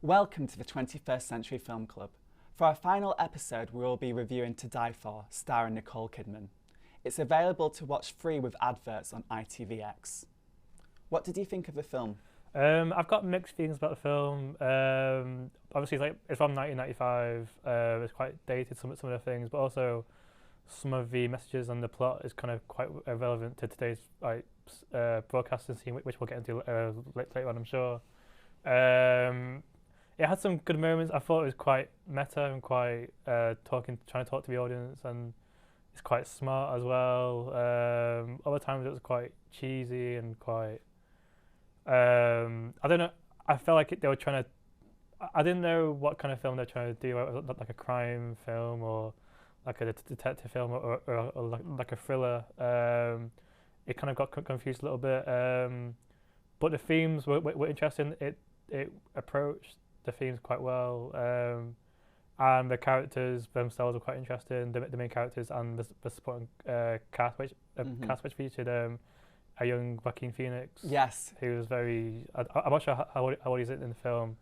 Welcome to the 21st Century Film Club. For our final episode, we will be reviewing To Die For, starring Nicole Kidman. It's available to watch free with adverts on ITVX. What did you think of the film? I've got mixed feelings about the film. Obviously, it's from 1995. It's quite dated, some of the things, but also some of the messages and the plot is kind of quite relevant to today's broadcasting scene, which we'll get into later on, I'm sure. It had some good moments. I thought it was quite meta and quite trying to talk to the audience, and it's quite smart as well. Other times it was quite cheesy and quite. I don't know. I felt like they were trying to. I didn't know what kind of film they're trying to do. Was it like a crime film or like a detective film or like a thriller. It kind of got confused a little bit. But the themes were interesting. It approached the themes quite well. And the characters themselves were quite interesting. The main characters and the supporting cast, which featured a young Joaquin Phoenix. Yes. Who was very. I'm not sure how old he's in the film,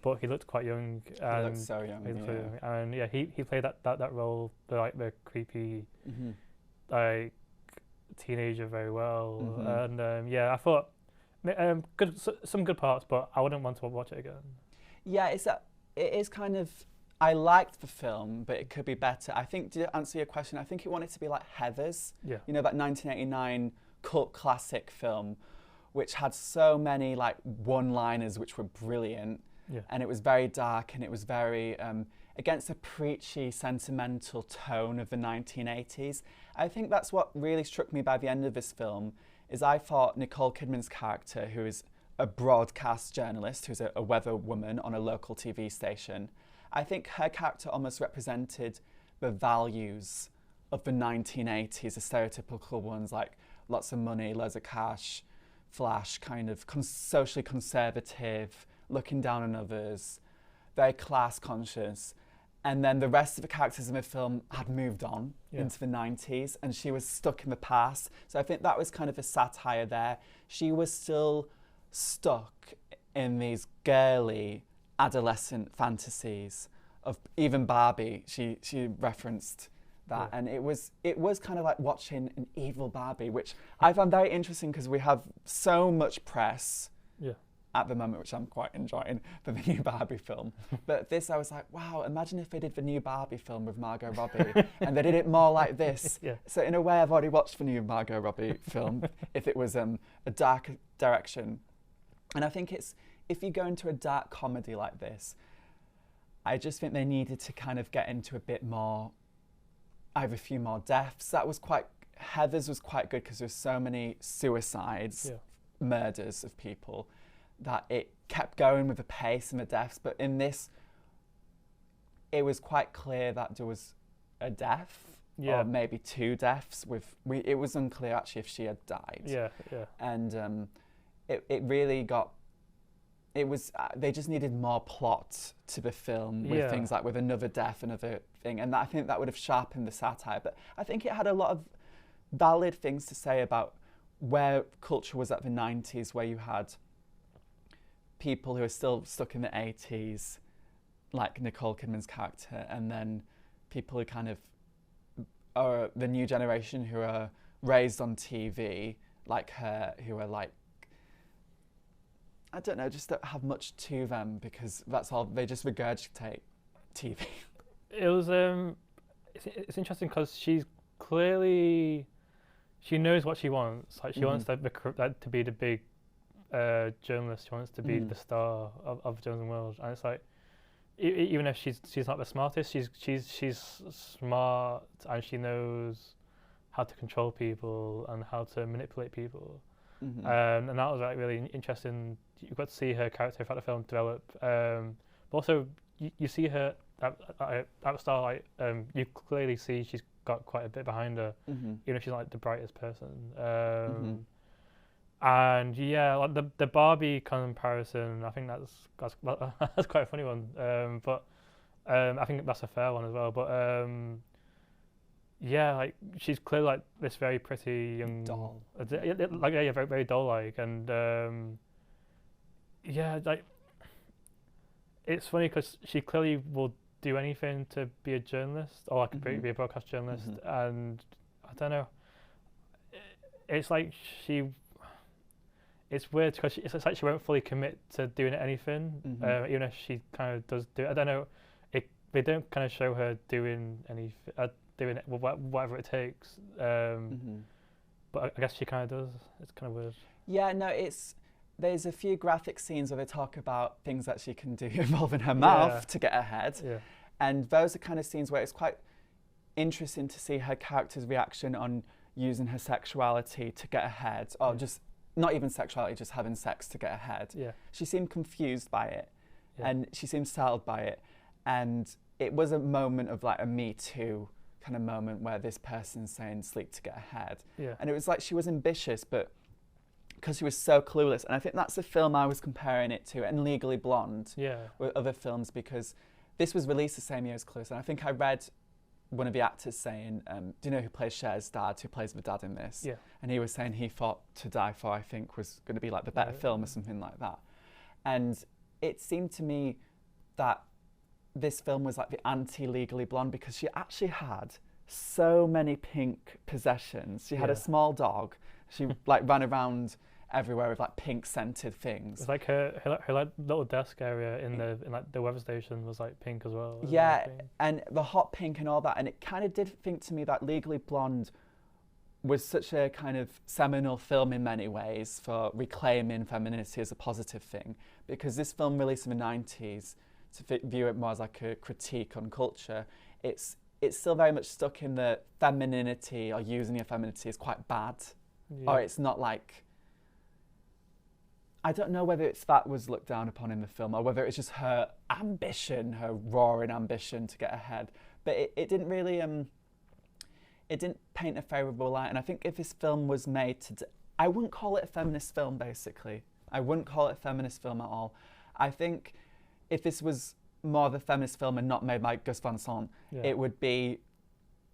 but he looked quite young. And he looked so young. And yeah, he played that role, the creepy, like teenager very well. And yeah, I thought some good parts, but I wouldn't want to watch it again. Yeah, it is kind of. I liked the film, but it could be better. I think, to answer your question, I think it wanted to be like Heathers. Yeah. You know, that 1989 cult classic film, which had so many like one-liners which were brilliant. Yeah. And it was very dark, and it was very against a preachy, sentimental tone of the 1980s. I think that's what really struck me by the end of this film, is I thought Nicole Kidman's character, who is a broadcast journalist, who's a weather woman on a local TV station, I think her character almost represented the values of the 1980s, the stereotypical ones like lots of money, loads of cash, flash, kind of socially conservative, looking down on others, very class conscious. And then the rest of the characters in the film had moved on into the 90s, and she was stuck in the past. So I think that was kind of a satire there. She was still stuck in these girly adolescent fantasies of even Barbie. She referenced that, and it was kind of like watching an evil Barbie, which I found very interesting because we have so much press at the moment, which I'm quite enjoying, for the new Barbie film. But this, I was like, wow, imagine if they did the new Barbie film with Margot Robbie and they did it more like this. Yeah. So in a way, I've already watched the new Margot Robbie film if it was a dark direction. And I think if you go into a dark comedy like this, I just think they needed to kind of get into a bit more, either a few more deaths. Heathers was quite good because there's so many suicides, murders of people, that it kept going with the pace and the deaths. But in this, it was quite clear that there was a death, or maybe two deaths. It was unclear actually if she had died. Yeah. And it really got. It was they just needed more plot to the film with things like with another death, another thing, and I think that would have sharpened the satire. But I think it had a lot of valid things to say about where culture was at the 90s, where you had people who are still stuck in the 80s, like Nicole Kidman's character, and then people who kind of are the new generation who are raised on TV, like her, who are like, I don't know, just don't have much to them because that's all, they just regurgitate TV. It was, it's interesting because she knows what she wants. Like she wants to be the big journalist. She wants to be the star of the journalism world. And it's like, even if she's not the smartest, she's smart, and she knows how to control people and how to manipulate people. And that was like really interesting. You got to see her character throughout the film develop. But also you see her at the start, like you clearly see she's got quite a bit behind her, even if she's not like the brightest person. And yeah, like the Barbie comparison, I think that's quite a funny one. But I think that's a fair one as well. But yeah, like she's clearly like this very pretty young doll. Very, very doll-like, and yeah, like it's funny because she clearly will do anything to be a journalist or like be a broadcast journalist, and I don't know. It's like it's weird because it's like she won't fully commit to doing anything, even if she kind of does do it. I don't know. They don't kind of show her doing doing it, whatever it takes. But I guess she kind of does. It's kind of weird. Yeah, no, there's a few graphic scenes where they talk about things that she can do involving her mouth to get ahead. Yeah. And those are kind of scenes where it's quite interesting to see her character's reaction on using her sexuality to get ahead, or just not even sexuality, just having sex to get ahead. Yeah. She seemed confused by it, and she seemed startled by it. And it was a moment of like a Me Too kind of moment where this person's saying sleep to get ahead. Yeah. And it was like she was ambitious, but because she was so clueless. And I think that's the film I was comparing it to, and Legally Blonde with other films, because this was released the same year as Clueless. And I think I read one of the actors saying, do you know who plays Cher's dad, who plays the dad in this? Yeah. And he was saying he thought To Die For, I think, was going to be like the better film or something like that. And it seemed to me that this film was like the anti-Legally Blonde, because she actually had so many pink possessions. She had a small dog. She like ran around everywhere with like pink scented things. It's like her like little desk area in like the weather station was like pink as well. Yeah, and the hot pink and all that. And it kind of did think to me that Legally Blonde was such a kind of seminal film in many ways for reclaiming femininity as a positive thing, because this film released in the 90s, to view it more as like a critique on culture, it's still very much stuck in the femininity, or using your femininity is quite bad. Or it's not like, I don't know whether it's that was looked down upon in the film, or whether it's just her ambition, her roaring ambition to get ahead. But it didn't really, it didn't paint a favourable light. And I think if this film was made today, I wouldn't call it a feminist film, basically. I wouldn't call it a feminist film at all. I think if this was more of a feminist film and not made by Gus Van Sant, it would be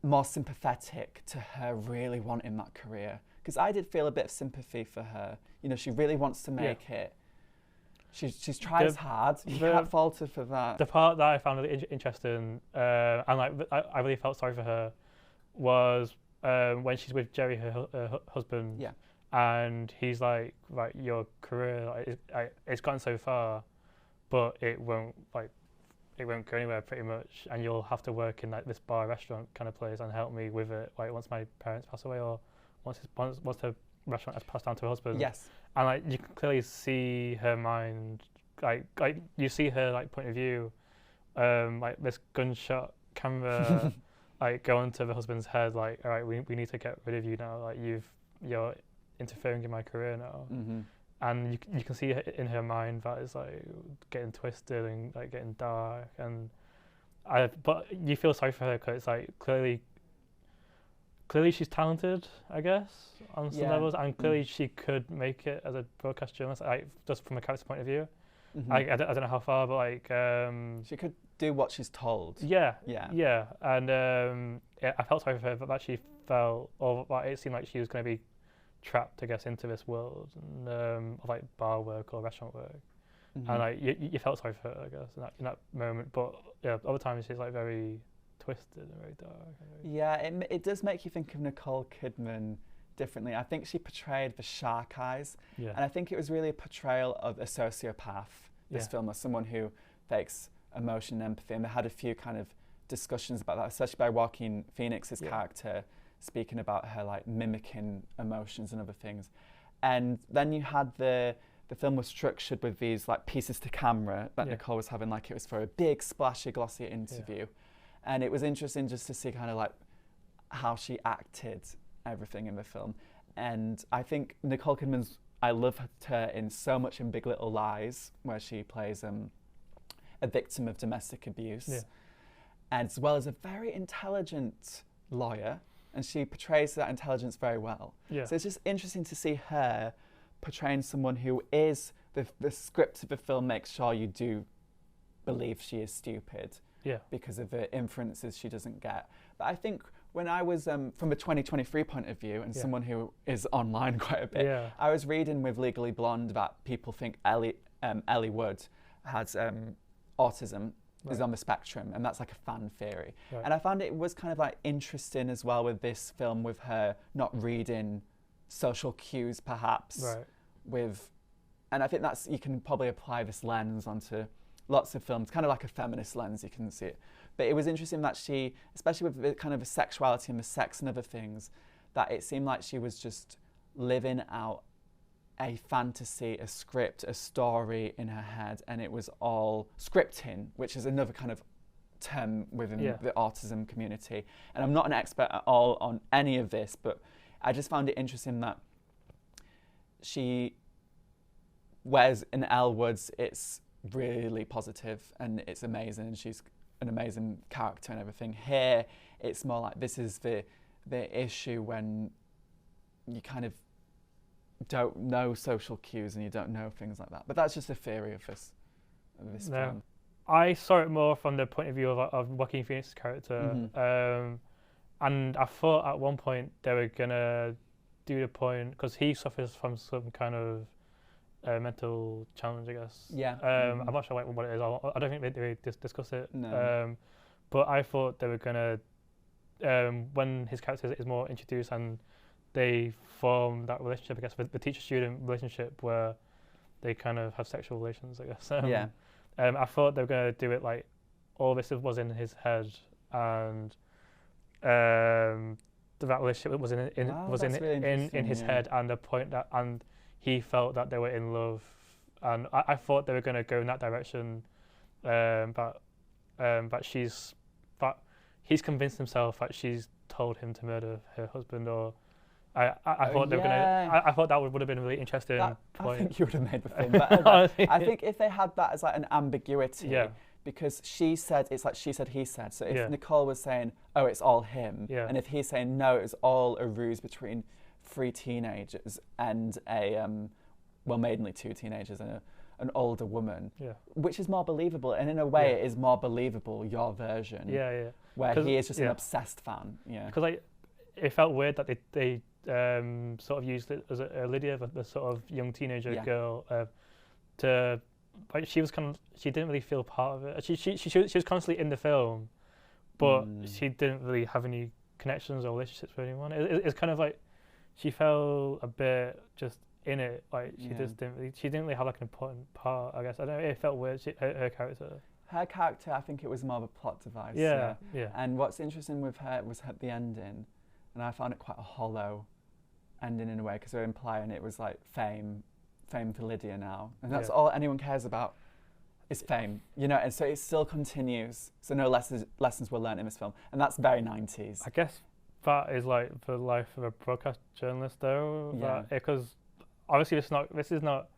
more sympathetic to her really wanting that career. Because I did feel a bit of sympathy for her. You know, she really wants to make it. She's tried hard. You can't fault her for that. The part that I found really interesting, and like I really felt sorry for her, was when she's with Jerry, her husband, and he's like, right, your career, it's gotten so far, but it won't go anywhere pretty much, and you'll have to work in like this bar restaurant kind of place and help me with it, like once my parents pass away, or once the restaurant has passed down to her husband. Yes. And like you can clearly see her mind, like you see her like point of view, like this gunshot camera like go into the husband's head, like, all right, we need to get rid of you now, like you're interfering in my career now. And you can see in her mind that it's like getting twisted and like getting dark, but you feel sorry for her because it's like clearly she's talented, I guess, on some levels, and clearly she could make it as a broadcast journalist, like just from a character point of view. I don't know how far, but like she could do what she's told. Yeah. And I felt sorry for her, but actually felt, or like, it seemed like she was going to be trapped, I guess, into this world and of like bar work or restaurant work, and like you felt sorry for her, I guess, in that moment. But yeah, other times she's like very twisted and very dark. It does make you think of Nicole Kidman differently. I think she portrayed the shark eyes, and I think it was really a portrayal of a sociopath. This film, as someone who fakes emotion and empathy, and they had a few kind of discussions about that, especially by Joaquin Phoenix's character, speaking about her like mimicking emotions and other things. And then you had the film was structured with these like pieces to camera that Nicole was having, like it was for a big splashy glossy interview. And it was interesting just to see kind of like how she acted everything in the film. And I think Nicole Kidman's, I loved her in so much in Big Little Lies, where she plays a victim of domestic abuse, as well as a very intelligent lawyer. And she portrays that intelligence very well. So it's just interesting to see her portraying someone who is, the script of the film makes sure you do believe she is stupid because of the inferences she doesn't get. But I think when I was, from a 2023 point of view, and someone who is online quite a bit, I was reading with Legally Blonde that people think Ellie Wood has autism is on the spectrum, and that's like a fan theory. Right. And I found it was kind of like interesting as well with this film, with her not reading social cues perhaps, and I think that's, you can probably apply this lens onto lots of films, kind of like a feminist lens, you can see it. But it was interesting that she, especially with the kind of the sexuality and the sex and other things, that it seemed like she was just living out a fantasy, a script, a story in her head, and it was all scripting, which is another kind of term within the autism community. And I'm not an expert at all on any of this, but I just found it interesting that whereas in Elle Woods, it's really positive and it's amazing, and she's an amazing character and everything. Here, it's more like this is the issue when you kind of don't know social cues and you don't know things like that. But that's just a theory of this film. I saw it more from the point of view of Joaquin Phoenix's character, and I thought at one point they were gonna do the point, because he suffers from some kind of mental challenge, I guess. Yeah. I'm not sure what it is. I don't think they discuss it. No. But I thought they were gonna, when his character is more introduced and they form that relationship, I guess, with the teacher-student relationship where they kind of have sexual relations, I guess. I thought they were going to do it like all this was in his head, and that relationship was in his head, and the point that, and he felt that they were in love, and I thought they were going to go in that direction, but he's convinced himself that she's told him to murder her husband, or I thought they were gonna. I thought that would have been a really interesting point. I think you would have made the film better. I think if they had that as like an ambiguity, because she said, it's like she said, he said. So if Nicole was saying, "Oh, it's all him," and if he's saying, "No, it was all a ruse between 3 teenagers and a mainly 2 teenagers and an older woman," which is more believable, and in a way, it is more believable your version. Where he is just an obsessed fan. Because it felt weird that they sort of used it as Lydia, the sort of young teenager girl, to like she didn't really feel part of it. She was constantly in the film, but she didn't really have any connections or relationships with anyone. It's kind of like she felt a bit just in it, like she didn't really have like an important part, I guess. I don't know, it felt weird, her character. Her character, I think it was more of a plot device. And what's interesting with her was the ending, and I found it quite a hollow ending in a way, because they're implying it was like fame for Lydia now, and that's all anyone cares about is fame, and so it still continues. So no lessons were learned in this film, and that's very 90s. I guess that is like the life of a broadcast journalist, though. Because obviously this is not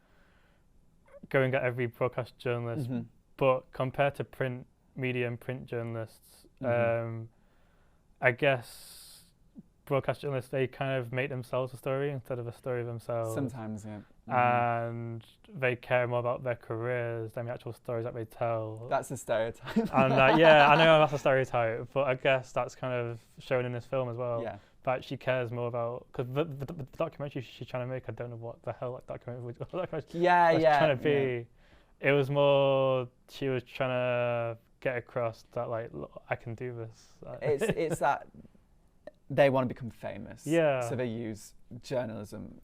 going at every broadcast journalist, but compared to print media and print journalists, I guess broadcast journalists, they kind of make themselves a story instead of a story of themselves. Sometimes, And they care more about their careers than the actual stories that they tell. That's a stereotype. And I know that's a stereotype, but I guess that's kind of shown in this film as well. That she cares more about, because the documentary she's trying to make, I don't know what the hell that documentary was trying to be. It was more, she was trying to get across that, like, look, I can do this. It's that they want to become famous. So they use journalism,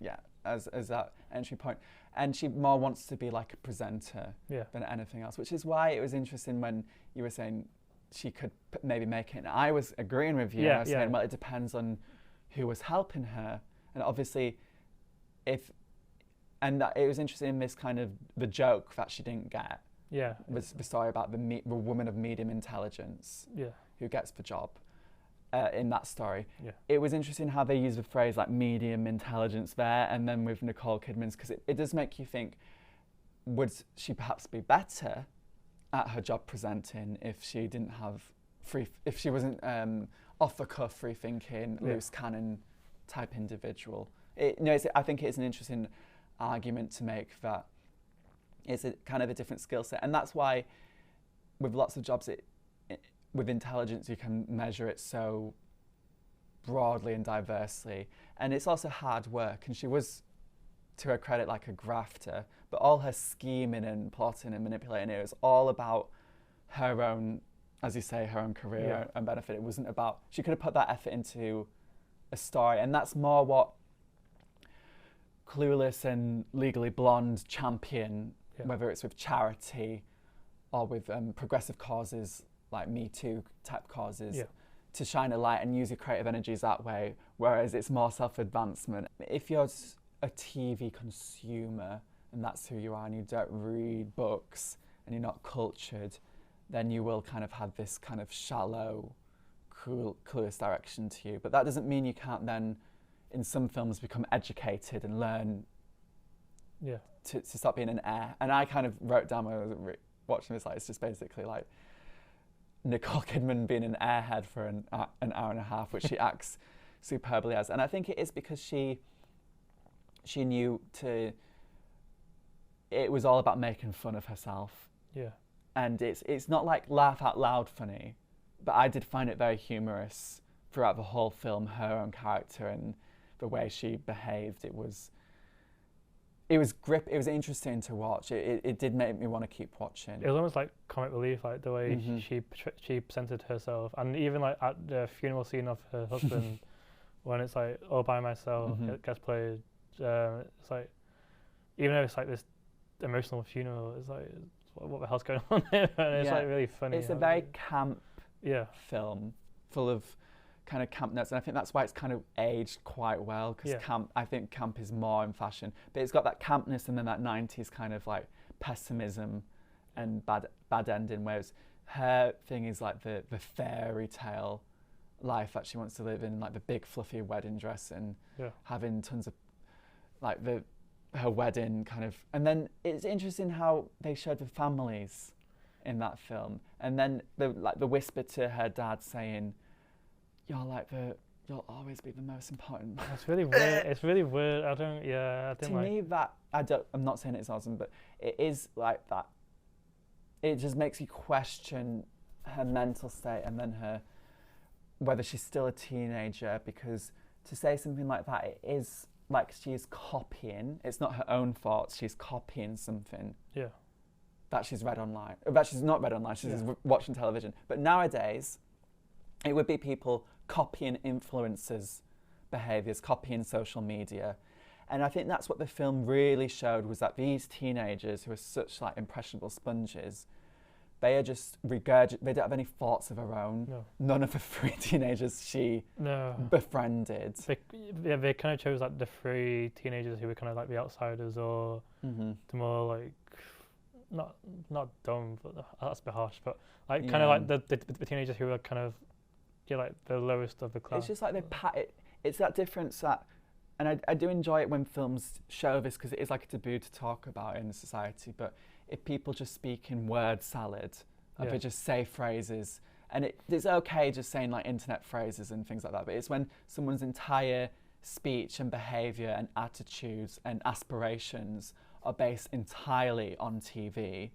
as that entry point. And she more wants to be like a presenter than anything else, which is why it was interesting when you were saying she could maybe make it. And I was agreeing with you. I was saying, well, it depends on who was helping her. And obviously, it was interesting in this kind of the joke that she didn't get. Was the story about the woman of medium intelligence who gets the job. In that story, it was interesting how they use the phrase like medium intelligence there, and then with Nicole Kidman's, because it does make you think, would she perhaps be better at her job presenting if she didn't have if she wasn't off the cuff, free thinking, loose cannon type individual? I think it's an interesting argument to make that it's a kind of a different skill set, and that's why with lots of jobs with intelligence, you can measure it so broadly and diversely. And it's also hard work. And she was, to her credit, like a grafter. But all her scheming and plotting and manipulating, it was all about her own, as you say, her own career and benefit. It wasn't about, she could have put that effort into a story, and that's more what Clueless and Legally Blonde champion, whether it's with charity or with progressive causes like Me Too type causes, to shine a light and use your creative energies that way, whereas it's more self-advancement. If you're a TV consumer and that's who you are, and you don't read books and you're not cultured, then you will kind of have this kind of shallow, clueless direction to you. But that doesn't mean you can't then, in some films, become educated and learn to stop being an air. And I kind of wrote down when I was watching this, like, it's just basically like Nicole Kidman being an airhead for an hour and a half, which she acts superbly as. And I think it is because she knew it was all about making fun of herself. Yeah. And it's not like laugh out loud funny, but I did find it very humorous throughout the whole film, her own character and the way she behaved. It was interesting to watch. It did make me want to keep watching. It was almost like comic relief, like the way she presented herself, and even like at the funeral scene of her husband, when it's like all by myself, it gets played. It's like, even though it's like this emotional funeral, it's like, what the hell's going on here? And it's like really funny. It's a very camp film, full of kind of camp notes, and I think that's why it's kind of aged quite well, because I think camp is more in fashion, but it's got that campness and then that 90s kind of like pessimism and bad ending, whereas her thing is like the fairy tale life that she wants to live in, like the big fluffy wedding dress and having tons of like her wedding kind of. And then it's interesting how they showed the families in that film, and then the whisper to her dad saying, you'll always be the most important. It's really weird. It's really weird. I don't to me, that I'm not saying it's awesome, but it is like that. It just makes you question her mental state, and then whether she's still a teenager, because to say something like that, it is like she's copying. It's not her own thoughts. She's copying something that she's read online. That she's not read online. She's watching television. But nowadays, it would be people copying influencers' behaviours, copying social media. And I think that's what the film really showed, was that these teenagers who are such like impressionable sponges, they are just they don't have any thoughts of their own. No. None of the three teenagers she befriended. They kind of chose like the three teenagers who were kind of like the outsiders, or the more like, not dumb, but that's a bit harsh, but like kind of like the teenagers who were kind of like the lowest of the class. It's just like it's that difference that, and I do enjoy it when films show this, because it is like a taboo to talk about in society, but if people just speak in word salad, if they just say phrases, and it's okay just saying like internet phrases and things like that, but it's when someone's entire speech and behaviour and attitudes and aspirations are based entirely on TV,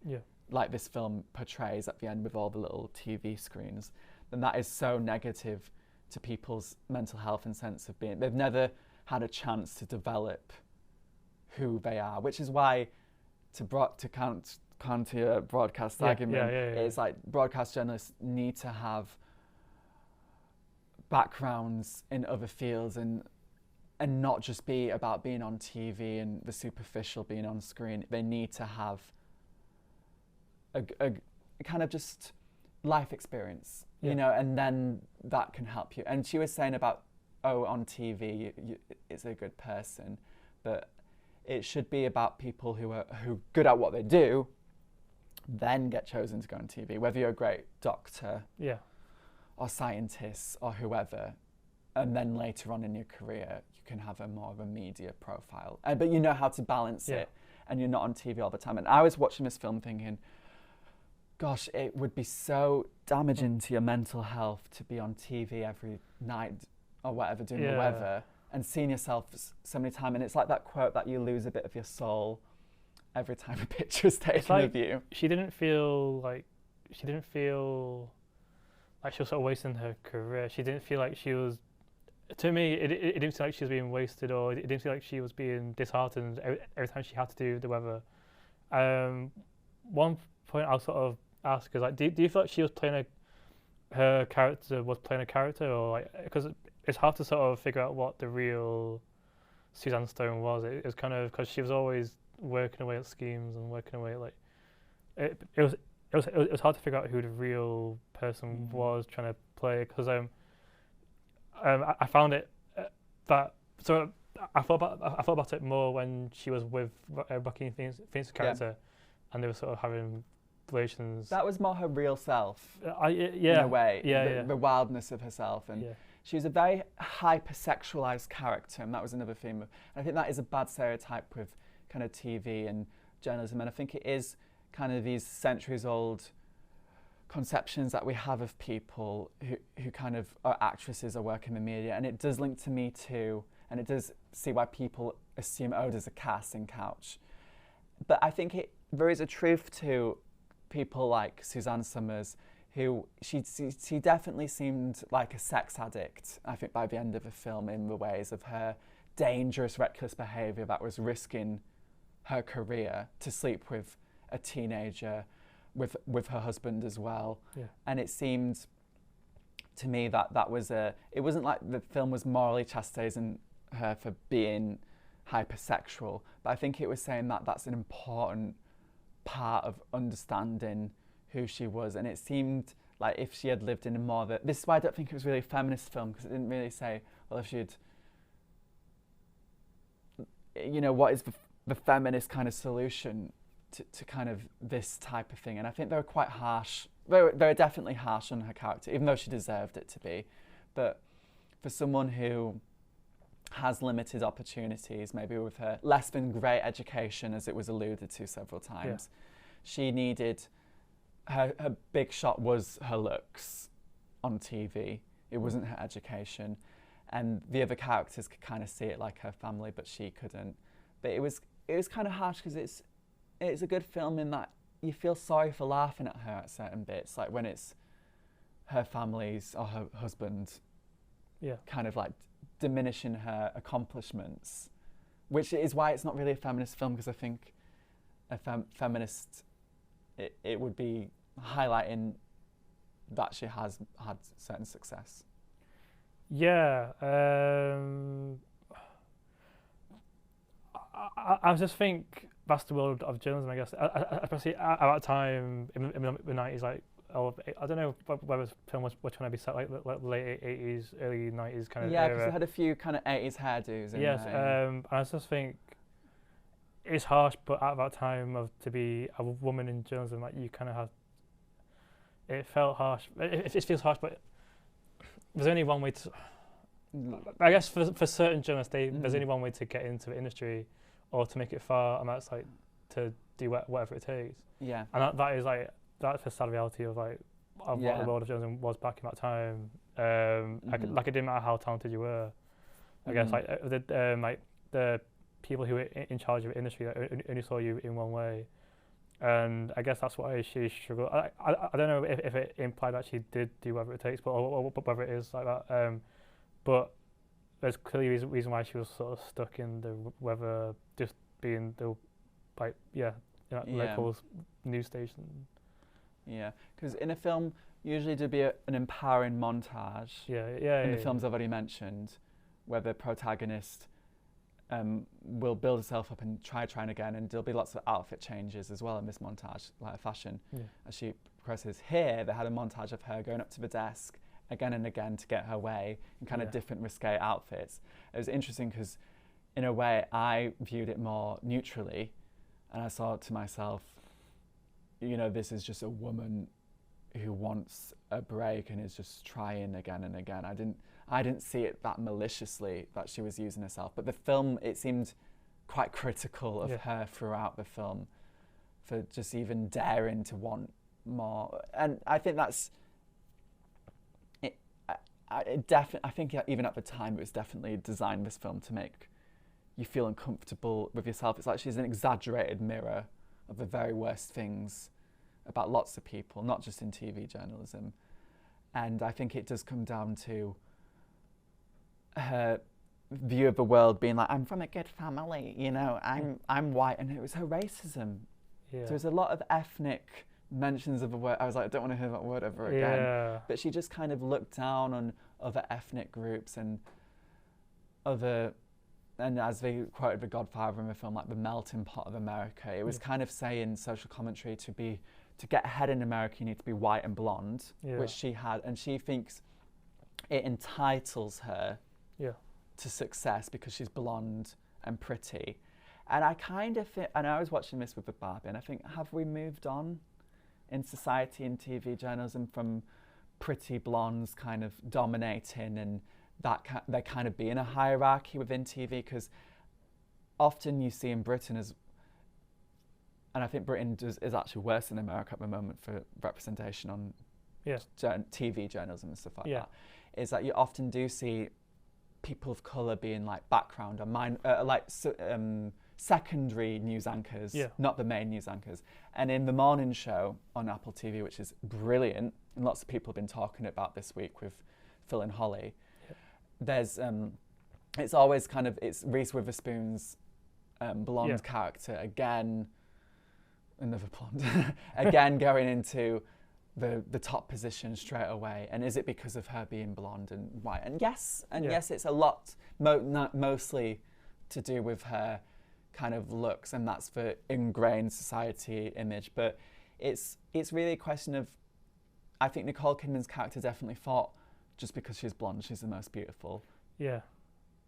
like this film portrays at the end with all the little TV screens, then that is so negative to people's mental health and sense of being. They've never had a chance to develop who they are, which is why to counter your broadcast argument, it's like broadcast journalists need to have backgrounds in other fields and not just be about being on TV and the superficial being on screen. They need to have a kind of just life experience, you know, and then that can help you. And she was saying about, on TV, it's a good person, but it should be about people who are good at what they do, then get chosen to go on TV, whether you're a great doctor or scientist or whoever, and then later on in your career, you can have more of a media profile. But you know how to balance it, and you're not on TV all the time. And I was watching this film thinking, gosh, it would be so damaging to your mental health to be on TV every night or whatever, doing the weather, and seeing yourself so many times. And it's like that quote that you lose a bit of your soul every time a picture is taken of you. She didn't feel like she was sort of wasting her career. She didn't feel like she was, to me, it didn't feel like she was being wasted, or it didn't feel like she was being disheartened every time she had to do the weather. One point I was sort of ask is like, do you feel like she was playing her character was playing a character, or like, because it's hard to sort of figure out what the real Suzanne Stone was. It was kind of because she was always working away at schemes and working away at, like, it was hard to figure out who the real person was trying to play, because I found it that so I thought about it more when she was with Joaquin Phoenix's character, and they were sort of having relations. That was more her real self. In Yeah, a way, yeah, the wildness of herself, and she was a very hypersexualized character, and that was another theme. I think that is a bad stereotype with kind of TV and journalism, and I think it is kind of these centuries-old conceptions that we have of people who kind of are actresses or work in the media, and it does link to Me Too, and it does see why people assume, oh, there's a casting couch. But I think there is a truth to people like Suzanne Summers, who she definitely seemed like a sex addict, I think, by the end of the film, in the ways of her dangerous, reckless behaviour that was risking her career to sleep with a teenager, with her husband as well. And it seemed to me that was it wasn't like the film was morally chastising her for being hypersexual, but I think it was saying that that's an important part of understanding who she was. And it seemed like if she had lived in a more this is why I don't think it was really a feminist film, because it didn't really say, well, if she'd, you know, what is the feminist kind of solution to kind of this type of thing. And I think they were quite harsh. They were definitely harsh on her character, even though she deserved it to be. But for someone who has limited opportunities, maybe with her less than great education, as it was alluded to several times, she needed, her big shot was her looks on TV. It wasn't her education. And the other characters could kind of see it, like her family, but she couldn't. But it was kind of harsh, because it's a good film in that you feel sorry for laughing at her at certain bits, like when it's her family's or her husband kind of like diminishing her accomplishments, which is why it's not really a feminist film, because I think a feminist, it would be highlighting that she has had certain success. I just think that's the world of journalism, I guess, especially at that time in the 90s. Like, I don't know whether the film was trying to be set like late 80s, early 90s kind of era. Because it had a few kind of 80s hairdos in yes, there. and I just think it's harsh, but at that time to be a woman in journalism, like, you kind of have, it felt harsh. It feels harsh, but there's only one way to, I guess for certain journalists, there's only one way to get into the industry or to make it far, and that's like to do whatever it takes. Yeah. And that is like, that's the sad reality of what the world of journalism was back in that time. Like it didn't matter how talented you were. I guess like the people who were in charge of the industry only saw you in one way, and I guess that's why she struggled. I don't know if it implied that she did do whatever it takes, but or whether it is like that. But there's clearly a reason why she was sort of stuck in the whether just being the local news station. Yeah, because in a film, usually there'd be an empowering montage. In the films I've already mentioned, where the protagonist will build herself up and try again, and there'll be lots of outfit changes as well in this montage, like fashion, as she progresses. Here, they had a montage of her going up to the desk again and again to get her way in kind of different risque outfits. It was interesting because, in a way, I viewed it more neutrally, and I thought to myself, you know, this is just a woman who wants a break and is just trying again and again. I didn't see it that maliciously that she was using herself, but the film, it seemed quite critical of her throughout the film for just even daring to want more. And I think that's it. I think even at the time, it was definitely designed, this film, to make you feel uncomfortable with yourself. It's like she's an exaggerated mirror of the very worst things about lots of people, not just in TV journalism. And I think it does come down to her view of the world being like, I'm from a good family, you know, I'm white, and it was her racism. There was a lot of ethnic mentions of a word, I was like, I don't want to hear that word ever again. Yeah. But she just kind of looked down on other ethnic groups and other, and as they quoted The Godfather in the film, like the melting pot of America. It was kind of saying social commentary to get ahead in America, you need to be white and blonde, which she had, and she thinks it entitles her to success because she's blonde and pretty. And I kind of think, and I was watching this with the Barbie, and I think, have we moved on in society and TV journalism from pretty blondes kind of dominating and that there kind of being a hierarchy within TV? Because often you see in Britain as, and I think Britain is actually worse than America at the moment for representation on TV journalism and stuff like that, is that you often do see people of colour being like background or secondary news anchors, not the main news anchors. And in the morning show on Apple TV, which is brilliant, and lots of people have been talking about this week with Phil and Holly, there's it's always kind of, it's Reese Witherspoon's blonde character again, another blonde, again going into the top position straight away. And is it because of her being blonde and white? And yes, it's a lot, mostly to do with her kind of looks, and that's for ingrained society image. But it's really a question of, I think Nicole Kidman's character definitely thought just because she's blonde, she's the most beautiful. Yeah.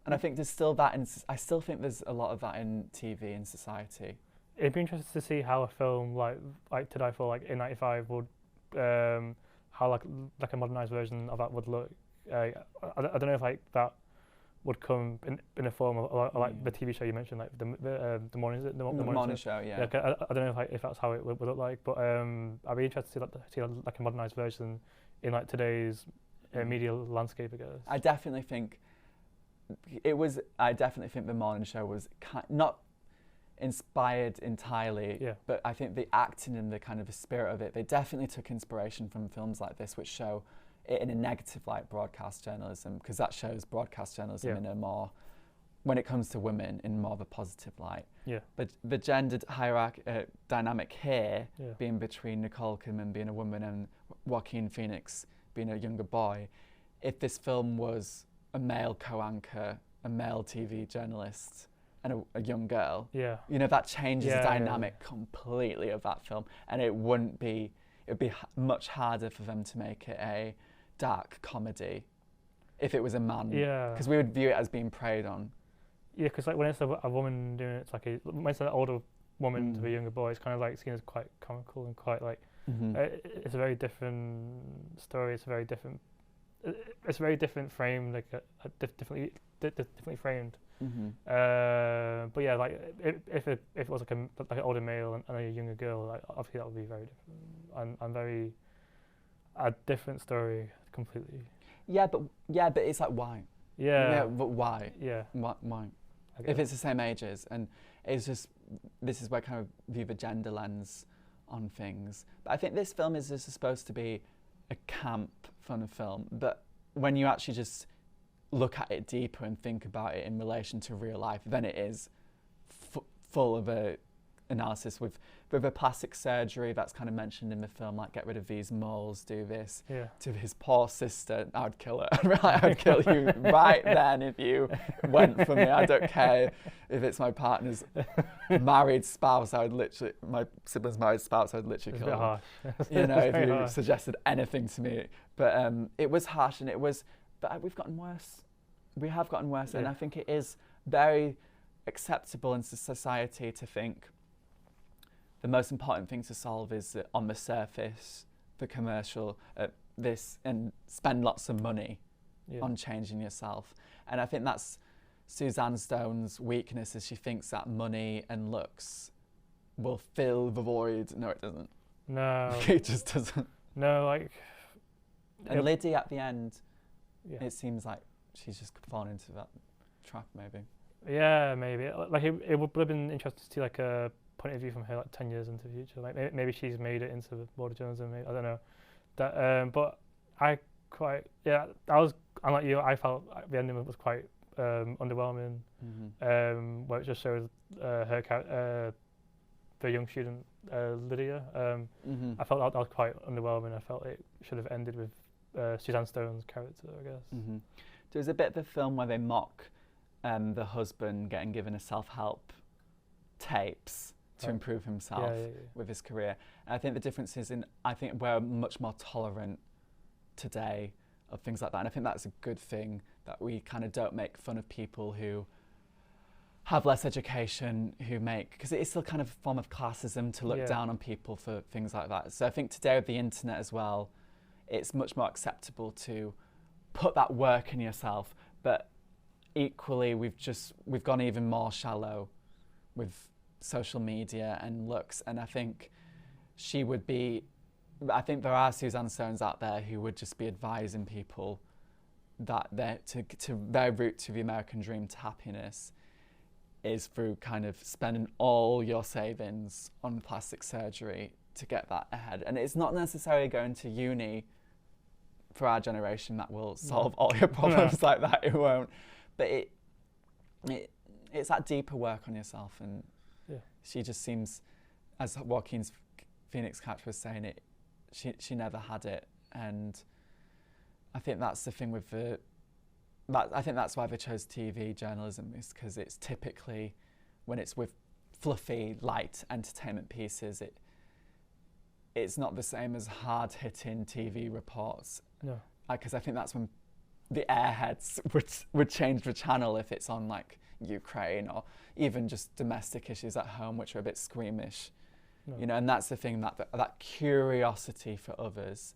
And I think there's still that, I still think there's a lot of that in TV and society. It'd be interesting to see how a film like To Die For, like in '95 would, how like a modernised version of that would look. I don't know if like that would come in a form of like the TV show you mentioned, like the morning, the morning show. Yeah. I don't know if that's how it would look like, but I'd be interested to see like a modernised version in like today's media landscape, I guess. I definitely think the morning show was not inspired entirely, but I think the acting and the kind of the spirit of it, they definitely took inspiration from films like this, which show it in a negative light, broadcast journalism, because that shows broadcast journalism in a more, when it comes to women, in more of a positive light. Yeah. But the gendered hierarchy dynamic here, being between Nicole Kidman being a woman and Joaquin Phoenix being a younger boy, if this film was a male co-anchor, a male TV journalist, and a young girl, you know, that changes the dynamic completely of that film, and it would be much harder for them to make it a dark comedy if it was a man, because we would view it as being preyed on. Yeah, because like when it's a woman doing it, it's like when it's an older woman to a younger boy, it's kind of like seen as quite comical and quite like it's a very different story. It's a very different. It's a very different frame, like differently framed. But yeah, like if it was like an older male and a younger girl, like, obviously that would be very different and a different story completely. Yeah, but it's like why? Yeah, but why? Yeah, why? If it's the same ages, and it's just, this is where I kind of view the gender lens on things. But I think this film is just supposed to be a camp, fun film, but when you actually just look at it deeper and think about it in relation to real life, then it is full of a analysis with a plastic surgery that's kind of mentioned in the film, like get rid of these moles, do this to his poor sister. I would kill her. I would kill you right then if you went for me. I don't care if it's my partner's married spouse. My sibling's married spouse, I'd literally kill her. You know, if you suggested anything to me. But it was harsh, and but we've gotten worse. We have gotten worse, and I think it is very acceptable in society to think the most important thing to solve is on the surface, the commercial, this, and spend lots of money on changing yourself. And I think that's Suzanne Stone's weakness, is she thinks that money and looks will fill the void. No, it doesn't. No. It just doesn't. No, like... And Liddy at the end, it seems like she's just fallen into that trap, maybe. Yeah, maybe. Like it would have been interesting to see like a point of view from her like 10 years into the future. Like maybe she's made it into border journalism. Maybe, I don't know. That, but I was, unlike you, I felt the ending was quite underwhelming. Where it just shows her the young student Lydia. I felt that was quite underwhelming. I felt it should have ended with Suzanne Stone's character, I guess. There's a bit of the film where they mock the husband getting given a self-help tapes to improve himself with his career. And I think the difference is I think we're much more tolerant today of things like that. And I think that's a good thing, that we kind of don't make fun of people who have less education, because it is still kind of a form of classism to look down on people for things like that. So I think today with the internet as well, it's much more acceptable to put that work in yourself, but equally we've gone even more shallow with social media and looks. And I think there are Suzanne Stones out there who would just be advising people that their route to the American dream, to happiness, is through kind of spending all your savings on plastic surgery to get that ahead. And it's not necessarily going to uni for our generation that will solve all your problems like that. It won't. But it's that deeper work on yourself. And she just seems, as Joaquin's Phoenix character was saying, she never had it. And I think that's the thing with I think that's why they chose TV journalism, is because it's typically, when it's with fluffy, light entertainment pieces, it's not the same as hard-hitting TV reports. No. Because I think that's when the airheads would change the channel if it's on like Ukraine or even just domestic issues at home, which are a bit squeamish. No. You know, and that's the thing, that curiosity for others.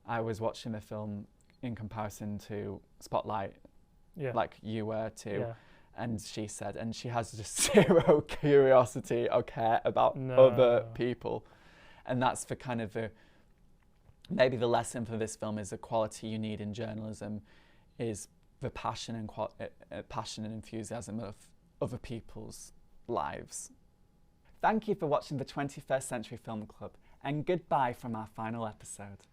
I was watching the film in comparison to Spotlight, like you were too, and she said, and she has just zero curiosity or care about other people. And that's the kind of maybe the lesson for this film, is the quality you need in journalism is the passion and enthusiasm of other people's lives. Thank you for watching the 21st Century Film Club, and goodbye from our final episode.